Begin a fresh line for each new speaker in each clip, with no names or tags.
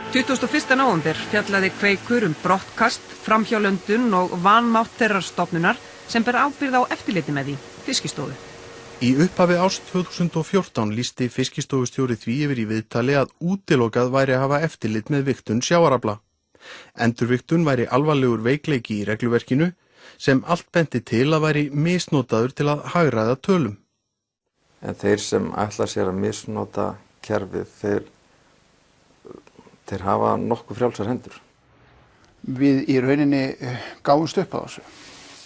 21. nóvember fjallaði Kveikur brottkast, framhjálöndun og vanmátt þeirrar stofnunar sem ber ábyrgð á eftirliti með því, Fiskistofu.
Í upphafi árs 2014 lýsti Fiskistofustjóri því yfir í viðtali að útilokað væri að hafa eftirlit með vigtun sjávarafla. Endurvigtun væri alvarlegur veikleiki í regluverkinu sem allt benti til að væri misnotaður til að hagræða tölum.
En þeir sem ætla sér að misnota kerfið, þeir hafa nokkuð frjálsar hendur.
Við í rauninni gáfumst upp á þessu.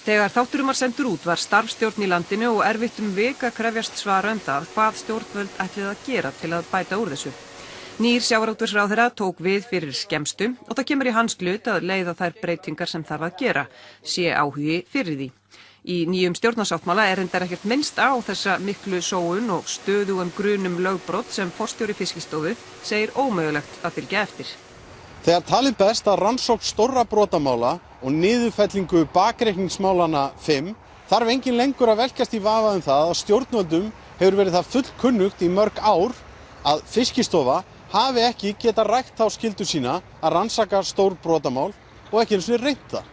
Þegar þátturinn var sendur út var starfsstjórn í landinu og erfitt vik að krefjast svara það hvað stjórnvöld ætluðu að gera til að bæta úr þessu. Nýr sjávarútvegsráðherra tók við fyrir skemmstu og það kemur í hans hlut að leiða þær breytingar sem þarf að gera, sé áhugi fyrir því. Í nýjum stjórnarsáttmála reyndar ekkert minnst á þessa miklu sóun og stöðugum grunum lögbrot sem forstjóri Fiskistofu segir ómögulegt að fylgja eftir.
Þegar talið best að rannsókn stórra brotamála og niðurfellingu bakreikningsmálana 5 þarf engin lengur að velkjast í vafa það að stjórnvöldum hefur verið það fullkunnugt í mörg ár að Fiskistofa hafi ekki geta rækt þá skyldu sína að rannsaka stór brotamál og ekki einu sinni reynt það.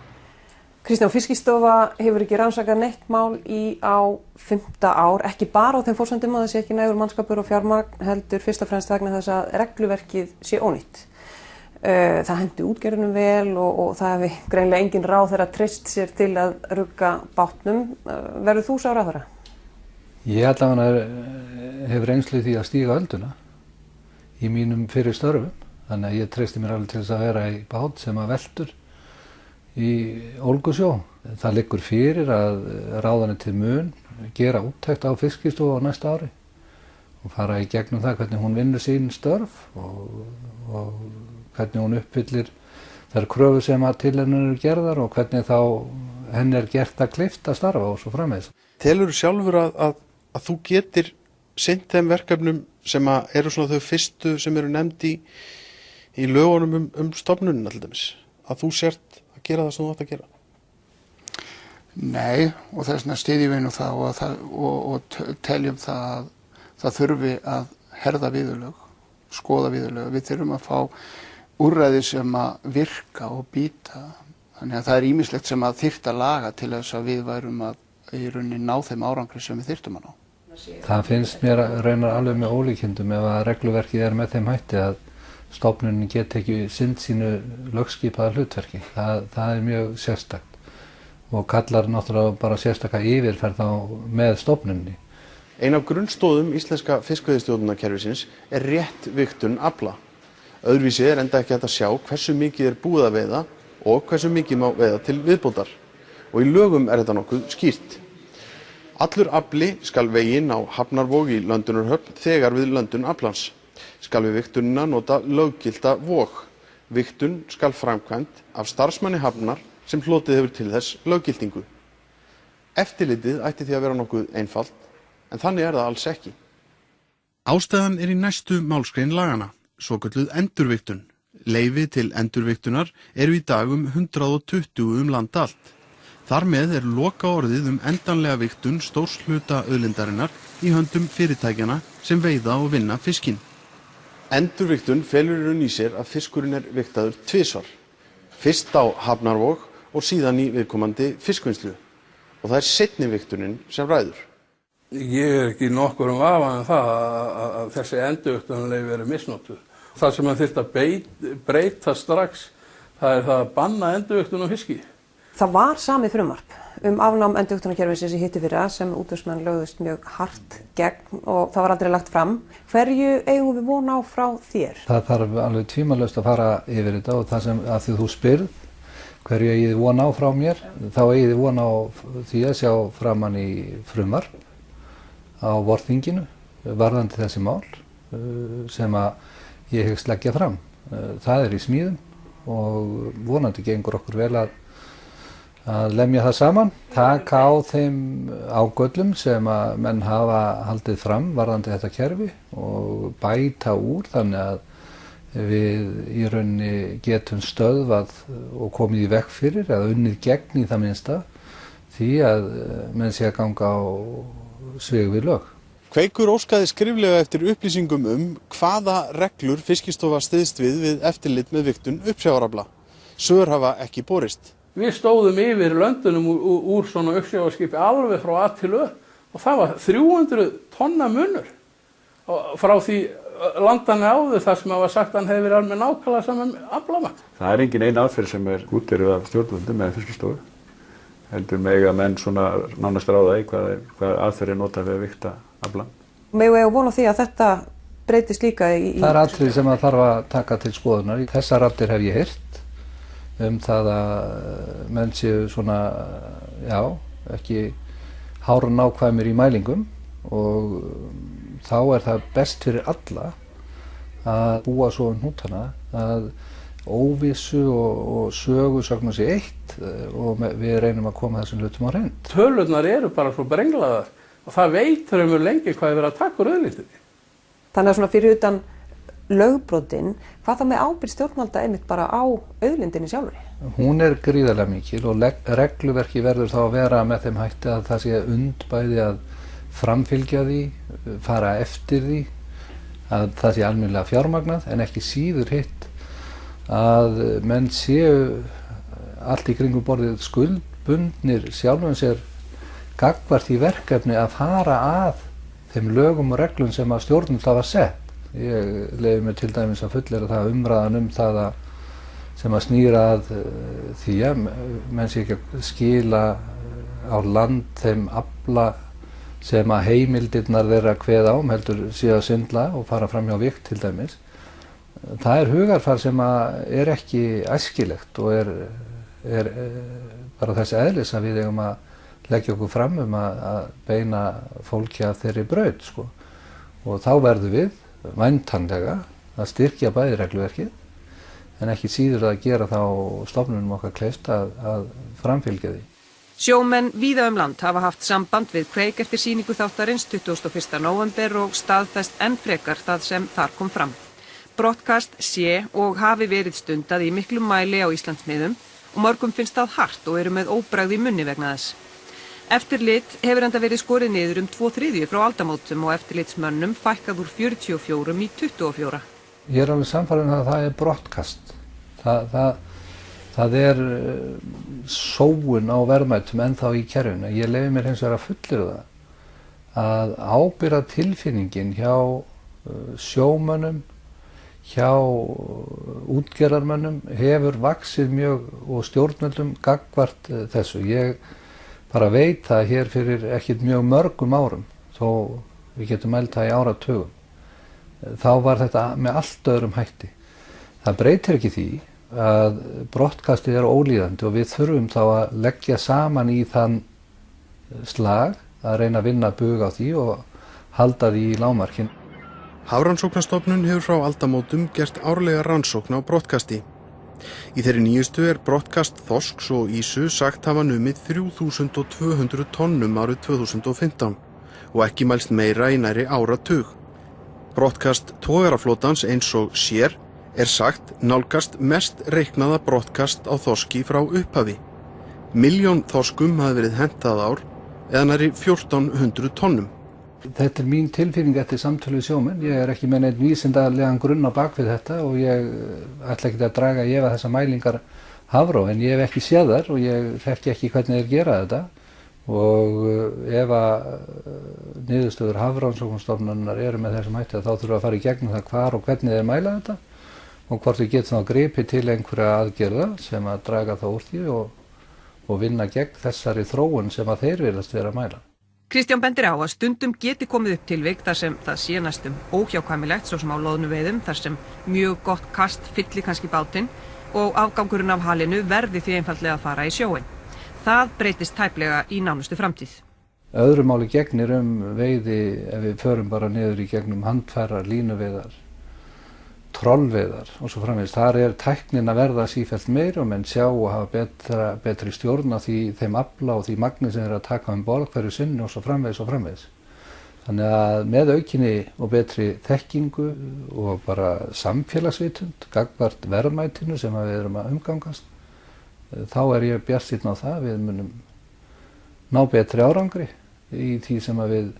Kristján, Fiskistofa hefur ekki rannsakað neitt mál á 5. ár, ekki bara á þeim forsendum að það sé ekki nægur mannskapur og fjármagn, heldur fyrst og fremst vegna þess að regluverkið sé ónýtt. Það henti útgerðunum vel og það hefði greinilega engin ráðherra treyst sér til að rugga bátnum. Verður þú sá ráðherra?
Ég allavega hef reynslu því að stíga ölduna í mínum fyrir störfum, þannig að ég treysti mér alveg til þess að vera í bát sem að veltur í ólgusjó. Það liggur fyrir að ráðuneytið mun gera úttekt á Fiskistofu á næsta ári og fara í gegnum það hvernig hún vinnur sín störf og hvernig hún uppfyllir þær kröfur sem að til hennar eru gerðar og hvernig þá henni gert að kleift að starfa og svo framvegis.
Telurðu sjálfur að þú getir sinnt þeim verkefnum sem eru svona þau fyrstu sem eru nefnd í lögunum stofnunina til dæmis, að þú sért að gera það sem þú átt að gera?
Nei, og þess vegna styðjum við nú það og teljum það þurfi að herða viðurlög, skoða viðurlög. Við þurfum að fá úrræði sem að virka og býta. Þannig að það er ýmislegt sem að þyrfti að laga til þess að við værum að í rauninni ná þeim árangri sem við þyrftum að ná.
Það finnst mér raunar alveg með ólíkindum ef að regluverkið er með þeim hætti að stofnunin geti ekki sinnt sínu lögskipaða hlutverki. Það er mjög sérstakt og kallar náttúrulega bara sérstaka yfirferð þá með stofnuninni.
Ein af grunnstóðum íslenska fiskveiðistjórnarkerfisins er rétt vigtun afla. Öðruvísi er enda ekki hægt að sjá hversu mikið er búið að veiða og hversu mikið má veiða til viðbótar. Og í lögum er þetta nokkuð skýrt. Allur afli skal veginn á Hafnarvog í Löndunarhöfn þegar við löndun aflans. Skal við vigtunina nota löggilta vog. Vigtun skal framkvæmt af starfsmanni hafnar sem hlotið hefur til þess löggiltingu. Eftirlitið ætti því að vera nokkuð einfalt, en þannig er það alls ekki. Ástæðan er í næstu málsgrein lagana, svokölluð endurvigtun. Leyfi til endurvigtunar eru í dag 120 land allt. Þar með er lokaorðið endanlega vigtun stórs hluta auðlindarinnar í höndum fyrirtækjana sem veiða og vinna fiskinn. Endurvigtun felur í raun í sér að fiskurinn er vigtaður tvisvar. Fyrst á Hafnarvog og síðan í viðkomandi fiskvinnslu. Og það er seinni vigtunin sem ræður.
Ég er ekki nokkur vafa það að þessi endurvigtunarleyfi eru misnotuð. Það sem að þyrfti að breyta strax, það er það að banna endurvigtun á fiski.
Það var samið frumvarp afnám endurvigtunarkerfisins í hittiðfyrra sem útvegsmenn lögðust mjög hart gegn og það var aldrei lagt fram. Hverju eigum við von á frá þér?
Það þarf alveg tvímælalaust að fara yfir þetta og það sem að því þú spyrð hverju eigið þið von á frá mér, þá eigið þið von á því að sjá framan í frumvarp á vorþinginu varðandi þessi mál sem að ég hyggst leggja fram. Það er í smíðum og vonandi gengur okkur vel að lemja það saman, taka á þeim ágöllum sem að menn hafa haldið fram varðandi þetta kerfi og bæta úr þannig að við í rauninni getum stöðvað og komið í veg fyrir eða unnið gegn í það minnsta því að menn sé að ganga á svig við lög.
Kveikur óskaði skriflega eftir upplýsingum hvaða reglur Fiskistofa styðst við eftirlit með vigtun uppsjávarafla. Svör hafa ekki borist.
Við stóðum yfir löndunum úr svona uppsjávarskipi alveg frá A til Ö og það var 300 tonna munur frá því landanna áður þar sem var sagt að hann hefði verið alveg nákvæmlega saman aflamagn.
Það er engin ein aðferð sem er útdeyrð af stjórnvöldum eða Fiskistofu. Heldur mega menn svona nánast ráða í hvað aðferð er notað við að vigta aflann.
Megum við vona því að þetta breytist líka í...
Það er atriði sem að þarf að taka til skoðunar. Þessar raddir hef ég heyrt það að menn séu svona, já, ekki hára nákvæmir í mælingum og þá er það best fyrir alla að búa svo hnútana að óvissu og sögusögnu sé eitt og við reynum að koma þessum hlutum á hreint.
Tölurnar eru bara svo brenglaðar og það veitur lengi hvað er verið að taka úr auðlindinni.
Þannig að svona fyrir utan lögbrotin, hvað þá með ábyrgð stjórnvalda einmitt bara á auðlindinni sjálfri?
Hún er gríðarlega mikil og regluverki verður þá að vera með þeim hætti að það sé bæði að framfylgja því, fara eftir því, að það sé almennilega fjármagnað en ekki síður hitt að menn séu allt í kringum borðið skuldbundnir sjálfum sér gagnvart í verkefni að fara að þeim lögum og reglum sem að stjórnvöld hafa sett. Ég leyfi mér til dæmis að fullera það umræðan það sem að snýra að því að menn sé ekki að skila á land þeim afla sem að heimildirnar þeirra kveða heldur sé að svindla og fara fram hjá vigt til dæmis. Það er hugarfar sem er ekki æskilegt og er bara þessi eðlis að við eigum að leggja okkur fram að beina fólki að þeirri braut sko. Og þá verðum við væntanlega að styrkja bæði regluverkið en ekki síður að gera þá stofnunum okkar kleift að framfylgja því.
Sjómenn víða land hafa haft samband við Kveik eftir sýningu þáttarins 21. nóvember og staðfest enn frekar það sem þar kom fram. Brottkast sé og hafi verið stundað í miklum mæli á Íslandsmiðum og mörgum finnst það hart og eru með óbragð í munni vegna þess. Eftirlit hefur enda verið skorið niður 2/3 frá aldamótum og eftirlitsmönnum fækkað úr 44 í 24.
Ég er alveg sannfærður að það er brottkast. Það er sóun á verðmætum ennþá í kerfinu. Ég leyfi mér hins vegar að fullyrða að ábyrgðartilfinningin hjá sjómönnum, hjá útgerðarmönnum hefur vaxið mjög og stjórnvöldum gagnvart þessu. Ég bara veit það hér fyrir ekkert mjög mörgum árum, þó við getum mælt það í áratugum. Þá var þetta með allt öðrum hætti. Það breytir ekki því að brottkastið er ólíðandi og við þurfum þá að leggja saman í þann slag að reyna að vinna bug á því og halda því í lágmarkinn.
Hafrannsóknastofnun hefur frá aldamótum gert árlega rannsókn á brottkasti. Í þeirri nýjustu er brottkast þorsks og ýsu sagt hafa numið 3200 tonnum árið 2015 og ekki mælst meira í nærri áratug. Brottkast togaraflotans eins og sér er sagt nálgast mest reiknaða brottkast á þorski frá upphafi. 1 milljón þorskum hafi verið hentað ár eða nærri 1400 tonnum.
Þetta er mín tilfinning eftir samtölu sjómenn. Ég er ekki með neitt vísindalegan grunn á bakvið þetta og ég ætla ekki að draga í efa þessar mælingar Hafró en ég hef ekki séð þær og ég þekki ekki hvernig þeir gera þetta og ef að niðurstöður Hafrannsóknastofnunar eru með þessum hætti þá þurfum að fara í gegnum það hvar og hvernig þeir mæla þetta og hvort við getum þá gripið til einhverja aðgerða sem að draga það úr því og vinna gegn þessari þróun sem að þeir virðast vera að mæla.
Kristján bendir á að stundum geti komið upp tilvik þar sem það sé næstum óhjákvæmilegt svo sem á loðnuveiðum þar sem mjög gott kast fylli kannski bátinn og afgangurinn af halinu verði því einfaldlega að fara í sjóinn. Það breytist tæplega í nánustu framtíð.
Öðru máli gegnir veiði ef við förum bara niður í gegnum handfærar, línuveiðar, trollveiðar og svo framvegis. Þar er tæknin að verða sífellt meir og menn sjá og hafa betri stjórn á þeim afla og því magni sem þeir að taka borð hverju sinni og svo framvegis og framvegis. Þannig að með aukinni og betri þekkingu og bara samfélagsvitund, gagnvart verðmætinu sem við erum að umgangast, þá er ég bjartsýnn á það við munum ná betri árangri í því sem við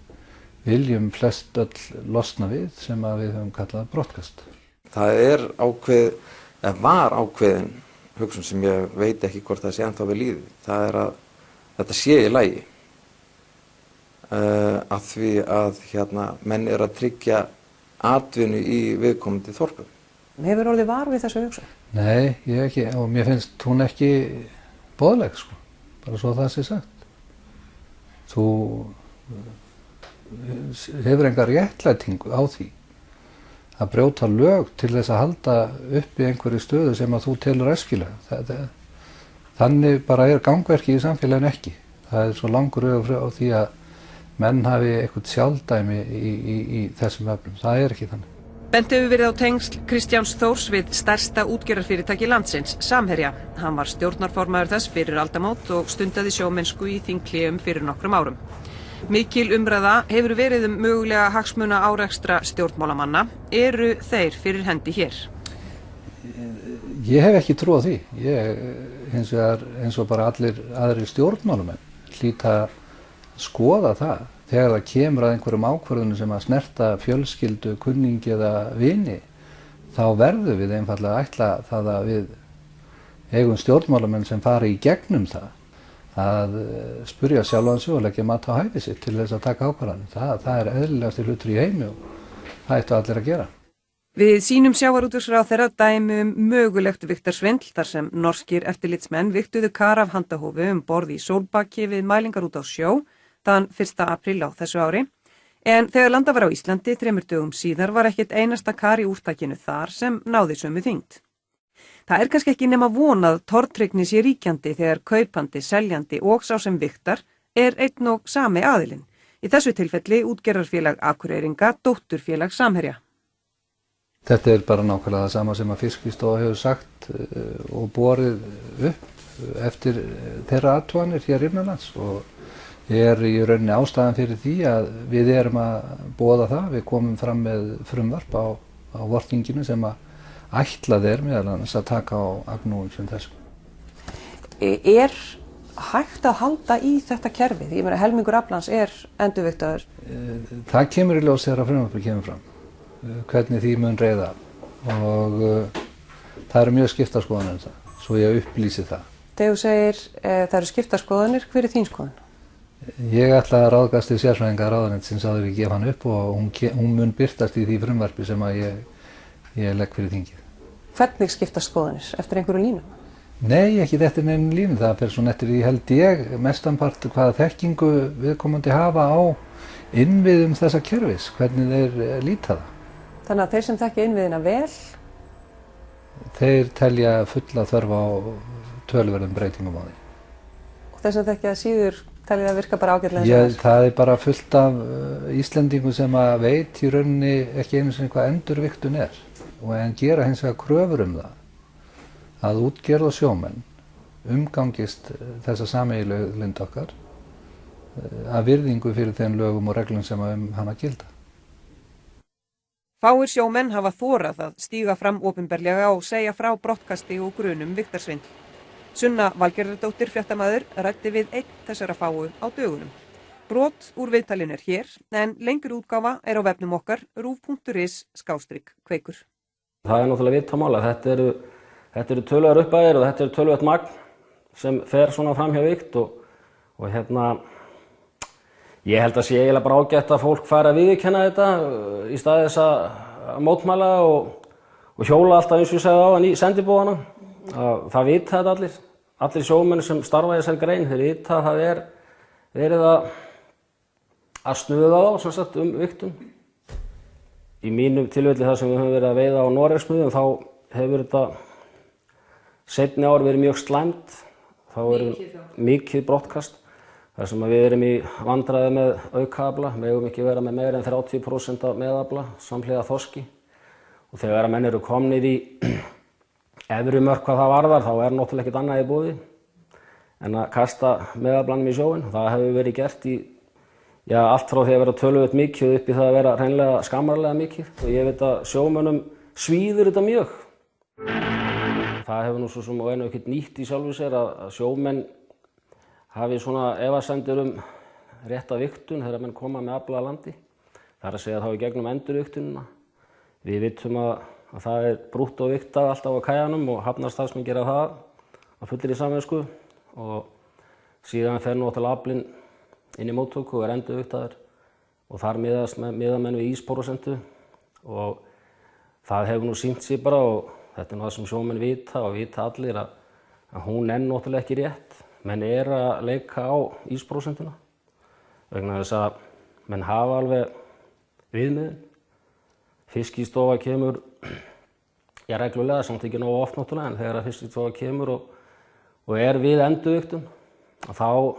viljum flest öll losna við sem að við höfum kallað brottkast.
Það var ákveðin hugsun sem ég veit ekki hvort það sé ennþá við líði. Það að þetta sé í lagi. Af því að menn að tryggja atvinnu í viðkomandi þorpum.
Hefur orðið var við þessu hugsun?
Nei, ég ekki, og mér finnst hún ekki boðleg, sko. Bara svo það sé sagt. Þú hefur enga réttlætingu á því að brjóta lög til þess að halda upp í einhverju stöðu sem að þú telur æskilega. Þannig bara gangverki í samfélaginu ekki. Það svo langur auðvitað á því að menn hafi eitthvað sjálfdæmi í þessum öflum. Það ekki þannig.
Bent hefur verið á tengsl Kristjáns Þórs við stærsta útgerðarfyrirtæki landsins, Samherja. Hann var stjórnarformaður þess fyrir aldamót og stundaði sjómennsku í þinghléum fyrir nokkrum árum. Mikil umræða hefur verið mögulega hagsmuna árekstra stjórnmálamanna. Eru þeir fyrir hendi hér?
Ég hef ekki trú á því. Ég, hins vegar, eins og bara allir aðrir stjórnmálamenn, hlýta að skoða það. Þegar það kemur að einhverjum ákvörðunum sem að snerta fjölskyldu, kunningi eða vini, þá verðum við einfallega að ætla það að við eigum stjórnmálamenn sem fari í gegnum það, að spurja sjálfan sig og leggja mat á hæfi sitt til þess að taka ákvarðanir. Það eðlilegasti hlutur í heimi og það ættu allir að gera.
Við sýnum sjávarútvegsráðherra dæmi mögulegt vigtarsvindl þar sem norskir eftirlitsmenn vigtuðu kar af handahófi borð í Sólbaki við mælingar út á sjó þann 1. apríl á þessu ári, en þegar landað var á Íslandi 3 dögum síðar var ekkert einasta kar í úrtakinu þar sem náði sömu þyngd. Það kannski ekki nema vonað tortryggni sé ríkjandi þegar kaupandi, seljandi og sá sem vigtar einn og sami aðilinn. Í þessu tilfelli útgerðarfélag Akureyringa, dótturfélag Samherja.
Þetta bara nákvæmlega það sama sem að Fiskistofa hefur sagt og borið upp eftir þeirra athuganir hér innanlands og í rauninni ástæðan fyrir því að við erum að boða það. Við komum fram með frumvarp á vorþinginu sem að ætlað meðal annars að taka á agnúum sem þessum.
Hægt að halda í þetta kerfið? Ég meina helmingur aflans endurvigtaður.
Það kemur í ljós þegar frumvarpið kemur fram. Hvernig því mun reiða og það eru mjög skiptar skoðanir það, svo ég upplýsi það.
Þegar þú segir það eru skiptar skoðanir, hver þín skoðun?
Ég ætla að ráðgast við sérfræðinga ráðuneytisins áður en ég gefa hann upp og hún mun birtast í því frumvarpi sem að ég legg fyrir þingið.
Hvernig skiptast skoðanir? Eftir einhverju línum?
Nei, ekki eftir neinum línum. Það fer svona eftir því held ég mestanpart hvaða þekkingu viðkomandi hafa á innviðum þessa kerfis, hvernig þeir líta það.
Þannig að þeir sem þekki innviðina vel?
Þeir telja fulla þörf á töluverðum breytingum á því.
Og þeir sem þekki að síður telja það virka bara ágætlega?
Það bara fullt af Íslendingum sem að veit í rauninni ekki einu sinni hvað endurvigtun og en gera hins vegar kröfur það að útgerð og sjómenn umgangist þessa sameiginlegu lind okkar að virðingu fyrir þeim lögum og reglum sem hana gilda.
Fáir sjómenn hafa þorað að stíga fram opinberlega og segja frá brottkasti og grunum vigtarsvindl. Sunna Valgerðardóttir fréttamaður ræddi við einn þessara fáu á dögunum. Brot úr viðtalinu hér, en lengur útgáfa á vefnum okkar rúv.is/kveikur.
Það náttúrulega vitamála. Þetta eru töluverðar upphæðir og þetta eru töluvert magn sem fer svona fram hjá vigt og ég held að sé eiginlega bara ágætt að fólk fari að viðurkenna þetta í stað þess að mótmæla og hjóla alltaf eins og ég segði áðan í sendibúðana. Það vita þetta allir. Allir sjómenn sem starfa í þessari grein, þeir vita að það verið að snuða á sem sagt vigtun. Í mínu tilfelli þar sem við höfum verið að veiða á Noregsmiðum þá hefur þetta seinni ár verið mjög slæmt. Þá mikið brottkast. Þar sem við erum í vandræði með aukaafla, megum ekki vera með meira en 30% af meðafla samhliða þorski. Og þegar menn eru komnir í efri mörk hvað það varðar, þá náttúrulega ekkert annað í boði en að kasta meðaflanum í sjóinn. Það hefur verið gert í allt frá því að vera töluvert mikið upp í það að vera hreinlega skammarlega mikið. Og ég veit að sjómönnum svíður þetta mjög. Það hefur nú svo sem ekkert nýtt í sjálfu sér að sjómenn hafi svona efasemdir rétta vigtun þegar menn koma með afla að landi. Það að segja þá í gegnum endurvigtunina. Við vitum að það brútt og viktað alltaf á kajanum og hafnarstarfsmenn gera það að fullir í samvisku og síðan fer náttúrulega aflinn inn í móttöku og endurvigtaður og þar miða menn við ísprósentu og það hefur nú sýnt sig bara og þetta það sem sjómenn vita og vita allir að hún náttúrulega ekki rétt. Menn að leika á ísprósentuna vegna þess að menn hafa alveg viðmiðun. Fiskistofa kemur reglulega, samt ekki nógu oft náttúrulega, en þegar Fiskistofa kemur og við endurvigtun, þá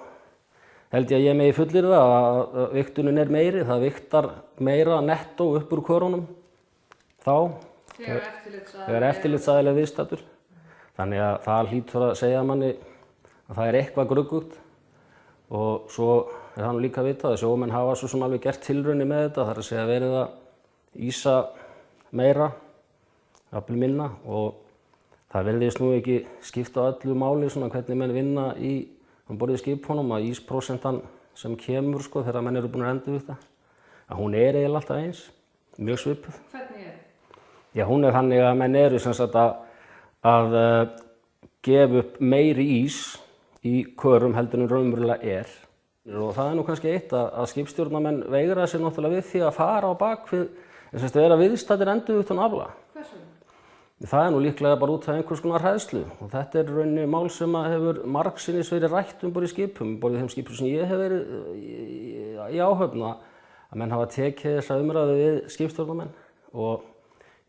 held ég megi fullyrða að vigtunin meiri, það vigtar meira nettó upp úr körunum þá, þegar eftirlitsaðili viðstaddur. Þannig að það hlýtur að segja manni að það eitthvað gruggugt og svo það nú líka vitað að sjómenn hafa svo sem alveg gert tilraunir með þetta, það að segja verið að ísa meira, jafnvel minna og það virðist nú ekki skipta öllu máli svona hvernig menn vinna um borð í skipunum að ísprósentan sem kemur þegar menn eru búin að endurvigta, að hún eiginlega alltaf eins, mjög svipuð.
Hvernig
Já, hún þannig að menn eru sem sagt að gefa upp meiri ís í körum heldur en raunverulega og það nú kannski eitt að skipstjórnarmenn veigra sér náttúrulega við því að fara á bakvið vera viðstaddir endurvigtun afla.
Hvers vegna?
Það nú líklega bara út af einhvers konar hræðslu og þetta rauninni mál sem hefur margsinnis verið rætt borð í skipum, borð í þeim skipum sem ég hef verið í áhöfn að menn hafa tekið þessa umræðu við skipstjórnarmenn og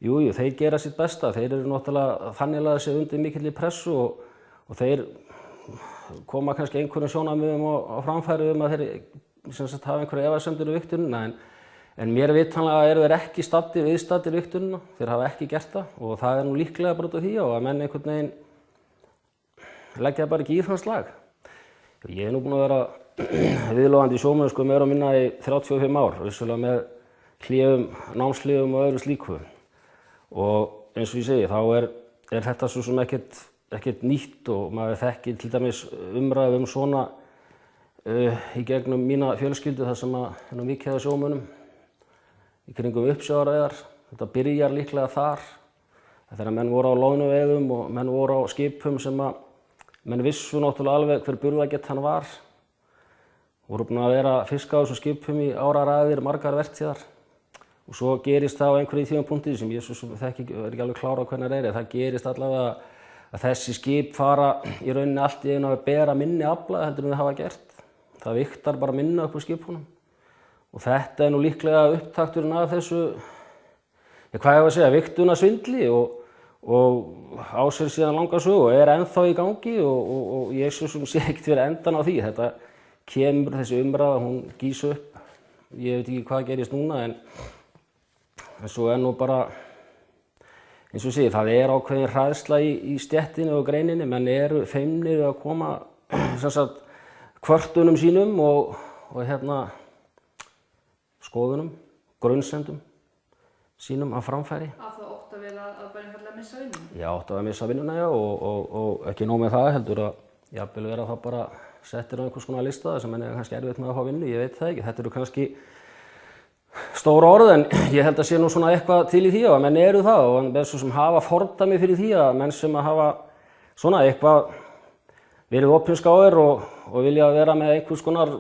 jú, þeir gera sitt besta, þeir eru náttúrulega þannig að þessi undir mikilli pressu og þeir koma kannski einhverjum sjónarmiðum á framfæri að þeir hafa einhverja efasemdir í vigtunina en mér vitanlega eru þeir ekki viðstaddir vigtunina, þeir hafa ekki gert það og það nú líklega bara út af því og að menn einhvern veginn leggja bara ekki í þann slag. Ég nú búinn að vera viðlóðandi í sjómennsku meira og minna í 35 ár, vissulega með hléum, námshléum og öðru slíku og eins og ég segi þá þetta svo sem ekkert nýtt og maður þekkir til dæmis umræðu svona í gegnum mína fjölskyldu þar sem mikið af sjómönnum í kringum uppsjávarveiðar. Þetta byrjar líklega þar þegar menn voru á loðnuveiðum og menn voru á skipum sem menn vissu náttúrulega alveg hver burðargett hann var. Voru búin að vera að fiska á þessum skipum í áraraðir, margar vertíðar og svo gerist það á einhverju tímapunkti sem ég þekki ekki alveg klára á hvernig það gerist allavega að þessi skip fara í rauninni allt í einu að bera minni afla heldur en þau hafa gert. Það vigtar bara minna upp úr skipunum og þetta nú líklega upptakturinn af þessu, hvað ég að segja, vigtunarsvindli og á sér síðan langa sögu og ennþá í gangi og ég sé ekkert fyrir endan á því. Þetta kemur þessi umræða, hún gýs upp, ég veit ekki hvað gerist núna en svo nú bara eins og sé, það ákveðin hræðsla í stéttinni og greininni, menn eru feimnir að koma kvörtunum sínum og skoðunum, grunsemdum sínum að framfæri.
Að það ótt að vera að bara einfaldlega missa vinnuna?
Já, ótt að missa vinnuna, já, og ekki nóg með það heldur að jafnvel vera það bara settir á einhvers konar lista sem menn kannski erfitt með að fá vinnu, ég veit það ekki. Þetta eru kannski stór orð en ég held að sé nú svona eitthvað til í því og menn eru það og menn sem hafa fordæmi fyrir því að menn sem hafa svona eitthvað verið opinskáir og vilja vera með einhvers konar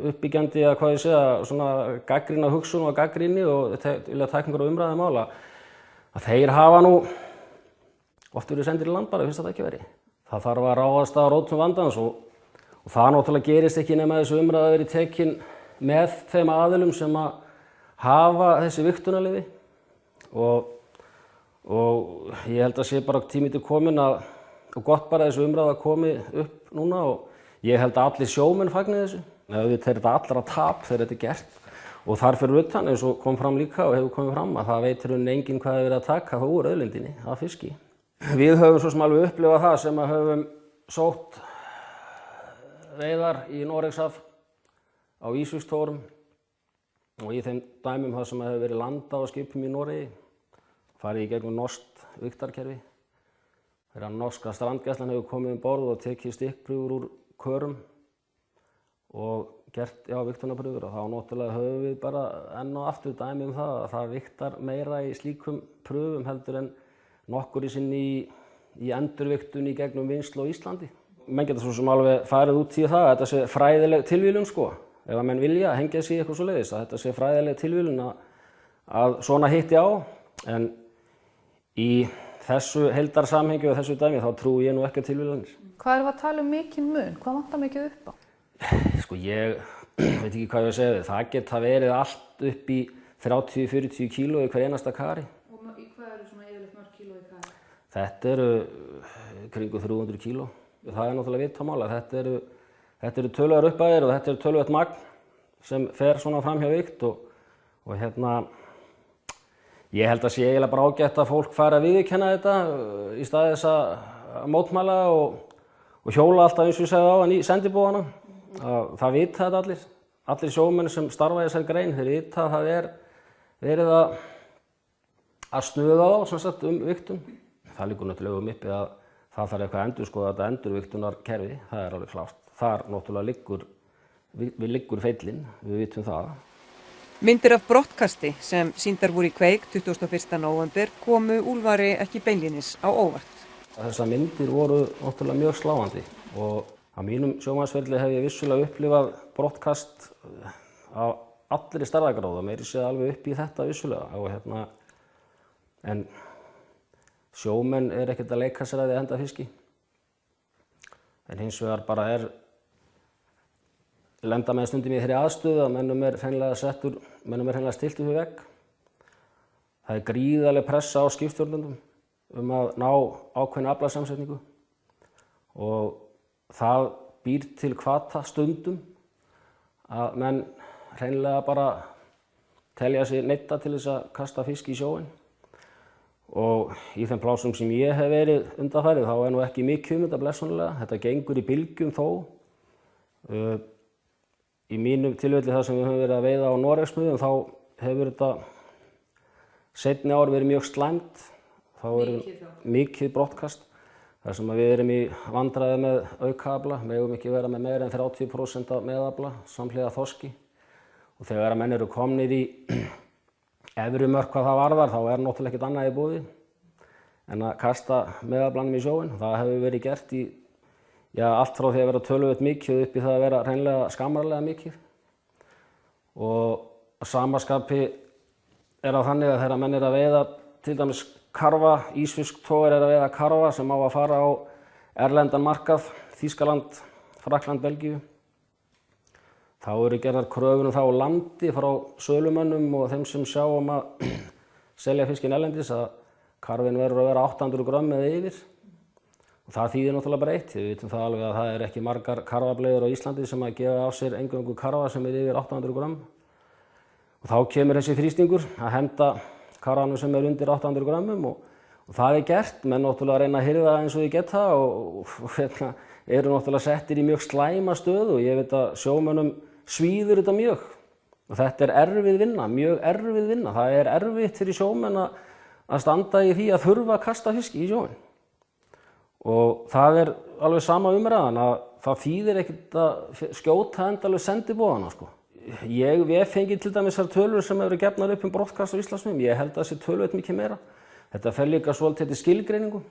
uppbyggjandi að hvað ég segja, svona gagnrýna hugsun og gagnrýni og vilja taka einhverja umræðu mála að þeir hafa nú oft verið sendir í land bara, finnst það ekki verið. Það þarf að ráðast að rótum vandans og það náttúrulega gerist ekki nema þessu umræðu að verið tekin með þeim aðilum sem að hafa þessi vigtunarleyfi og ég held að sé bara tími til komin og gott bara þessu umræða komi upp núna og ég held að allir sjómenn fagni þessu. Þetta þetta allra tap þegar þetta gert og þar fyrir utan eins og kom fram líka og hefur komið fram að það veitir enginn hvað er verið að taka þá úr auðlindinni af fiski. Við höfum svo sem alveg upplifað það sem að höfum sótt veiðar í Noregshaf á ísvíkstórum og í þeim dæmum það sem hefur verið landað á skipum í Noregi, farið í gegnum norskt vigtarkerfi. Þegar norska strandgæslan hefur komið borð og tekið stikkprufur úr körum og gert vigtunarprufur og þá náttúrulega höfum við bara enn og aftur dæmi það að það vigtar meira í slíkum prufum heldur en nokkur í sinni í endurvigtun í gegnum vinnslu á Íslandi. Menn geta svo sem alveg farið út í það að þetta sé fræðileg tilviljun sko. Ef að menn vilja hengja sig í eitthvað svoleiðis að þetta sé fræðileg tilviljun að svona hitti á, en í þessu heildarsamhengi og þessu dæmi þá trúi ég nú ekki tilviljanir.
Hvað erum við að tala mikinn mun? Hvað vantar mikið upp á?
Sko ég veit ekki hvað ég að segja við. Það geta verið allt upp í 30-40 kíló í hver einasta kari.
Og í hvað eru svona yfirleitt mörg kíló í kari?
Þetta eru kringu 300 kíló. Það er náttúrulega viðtámála. Þetta eru töluverðar upphæðir og þetta eru töluvert magn sem fer svona fram hjá vigt og ég held að sé eiginlega bara ágætt að fólk fari að viðurkenna þetta í stað þess að mótmæla og hjóla alltaf eins og ég segði áðan í sendibúðana. Það vita þetta allir. Allir sjómenn sem starfa í þessari grein, þeir vita að það er verið að snuða á sem sagt vigtun. Það liggur náttúrulega uppi að það þarf eitthvað að endurskoða þetta endurvigtunarkerfi, það er alveg klárt. Þar náttúrulega liggur feillinn, við vitum það.
Myndir af brottkasti sem sýndar voru í Kveik 21. nóvember komu Úlfari ekki beinlínis á óvart.
Þessar myndir voru náttúrulega mjög sláandi og á mínum sjómannsferli hef ég vissulega upplifað brottkast á allri stærðargráðu, meiri séð alveg upp í þetta vissulega. En sjómenn ekkert að leika sér að því að henda fiski. En hins vegar bara lenda menn stundum í þeirri aðstöðu að mennum hreinlega stillt upp í vegg. Það er gríðarleg pressa á skipstjórnendum að ná ákveðna aflasamsetningu og það býr til hvata stundum að menn hreinlega bara telja sig neydda til þess að kasta fiski í sjóinn. Og í þeim plásum sem ég hef verið undanfarið þá nú ekki mikið þetta blessunarlega. Þetta gengur í bylgjum þó. Í mínum tilfelli þar sem við höfum verið að veiða á Noregsmiðum þá hefur þetta seinni ár verið mjög slæmt. Þá mikið brottkast. Þar sem við erum í vandræði með aukaafla, megum ekki vera með meira en 30% af meðafla samhliða þorski. Og þegar menn eru komnir í efri mörk hvað það varðar þá náttúrulega ekkert annað í boði en að kasta meðaflanum í sjóinn. Það hefur verið gert í allt frá því að vera töluvert mikið upp í það að vera hreinlega skammarlega mikið. Og að sama skapi það þannig að þegar menn að veiða til dæmis karfa, ísfisktogar að veiða karfa sem á að fara á erlendan markað, Þýskaland, Frakkland, Belgíu. Þá eru gerðar kröfur það á landi frá sölumönnum og þeim sem sjá að selja fiskinn erlendis að karfinn verður að vera 800 grömm eða yfir. Og það þýðir náttúrulega bara eitt. Við vitum það alveg að það ekki margar karfableiður á Íslandi sem að gefa af sér eingöngu karfa sem yfir 800 grömm. Og þá kemur þessi þrýstingur að henda karfanum sem undir 800 grömmum og það gert. Menn náttúrulega reyna að hirða eins og þið geta og eru náttúrulega settir í mjög slæma stöðu og ég veit að sjómönnum svíður þetta mjög og þetta erfið vinna, mjög erfið vinna. Það erfitt fyrir sjómenn að standa í því að þurfa að kasta fiski í sjóinn. Og það alveg sama umræðan að það þýðir ekkert að skjóta endalaust sendibúðana sko. Við fengið til dæmis þær tölur sem eru gefnar upp brottkast á Íslandsmiðum. Ég held að það sé töluvert mikið meira. Þetta fer líka svolítið til skilgreiningu.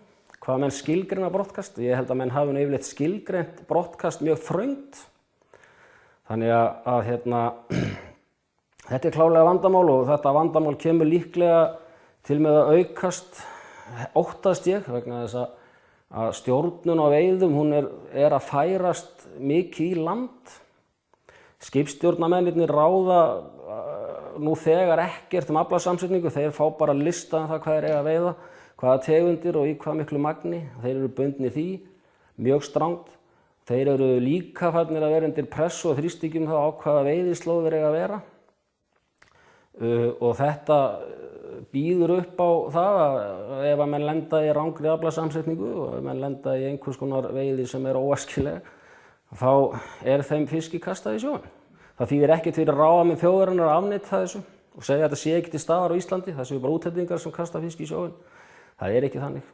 Hvað menn skilgreina brottkast. Ég held að menn hafi yfirleitt skilgreint brottkast mjög þröngt. Þannig að þetta klárlega vandamál og þetta vandamál kemur líklega til með að aukast, óttast ég, vegna þess að stjórnun á veiðum hún að færast mikið í land. Skipstjórnarmennirnir ráða nú þegar ekkert aflasamsetningu, þeir fá bara lista það hvað þeir eiga að veiða, hvaða tegundir og í hvað miklu magni. Þeir eru bundnir því, mjög strangt. Þeir eru líka farnir að vera undir pressu og þrýstingjum þá á hvaða veiðislóðir eiga að vera. Og þetta býður upp á það að ef að menn lenda í rangri aflasamsetningu og ef menn lenda í einhvers konar veiði sem óæskileg, þá þeim fiski kastað í sjóinn. Það þýðir ekkert fyrir ráðamenn þjóðarinnar að afneita þessu og segja að þetta sé ekki til staðar á Íslandi, það séu bara útlendingar sem kasta fiski í sjóinn. Það ekki þannig.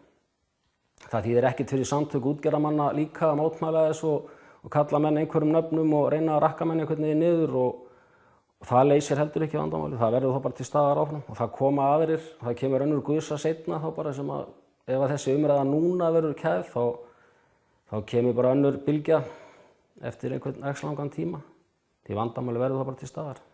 Það þýðir ekkert fyrir samtök útgerðarmanna líka að mótmæla þessu og kalla menn einhverjum nöfnum og reyna að rakka menn einhvern veginn niður og það leysir heldur ekki vandamáli, það verður þá bara til staðar áfram og það koma aðrir, það kemur önnur gusa seinna þá bara sem að ef að þessi umræða núna verður kæfð þá kemur bara önnur bylgja eftir einhvern x langan tíma, því vandamáli verður þá bara til staðar.